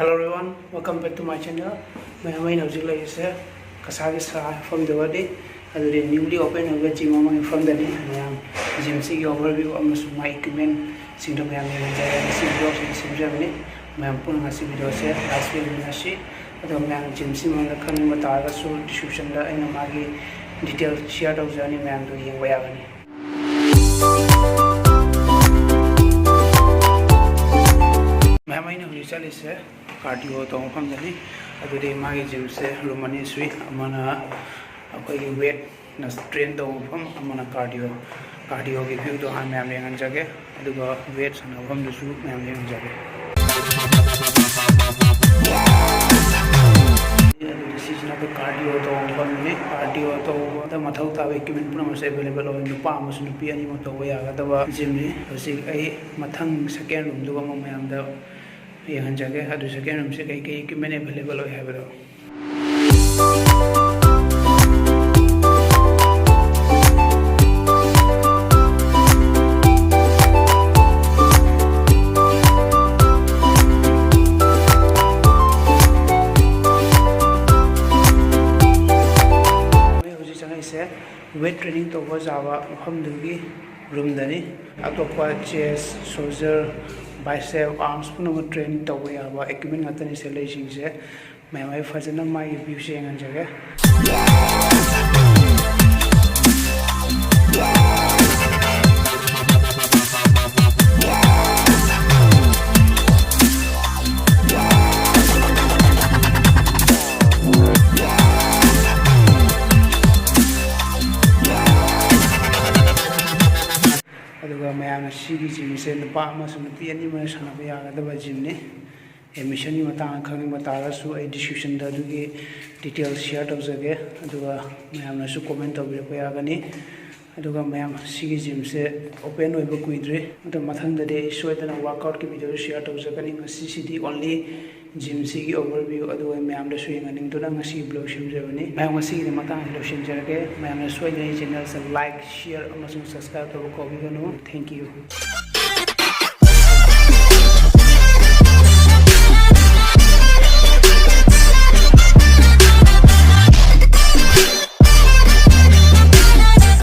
Hello everyone, welcome back to my channel. My name is Jilay. Kasagisa from the body. I will newly open a gym from the gym see overview of my equipment. Syndrome and Germany. My Punasi video set last week in a sheet. The man Jim Simon the coming with our description in a Maggie detailed share of journey man to Yawani. My main result is cardio to from the knee. I do my gym say Romani sweet. Amana a weight train to from Amana cardio. Cardio give you to hand memory and jacket. I do go weights and from the soup memory and jacket. This is not the cardio to from the cardio to the Matauta equipment promise available on the palms and the piano to where the gym. A Matang second room to a moment. Yang jaga ada second room se kai equipment available hai bro. Weight training to was our home dugi room dani. Atoppa chest, shoulder, bicep, arms puno train to we have equipment atani selection se. My wife has a my view saying and jaga. Gym sen the partners and the animals and we are the gym. A mission you are coming with us to a discussion that we details shared of the gay. I do a ma'am to comment of the Payagani. I do a ma'am see gym say open with Quidre. The Mathan the day so that a workout video shared of the cunning CCD only gym see overview. I do a ma'am the swing and into the sea blow shim Germany. I want to see the Matan lotion jerke. Ma'am the swing channels and like, share, and subscribe to the Thank you.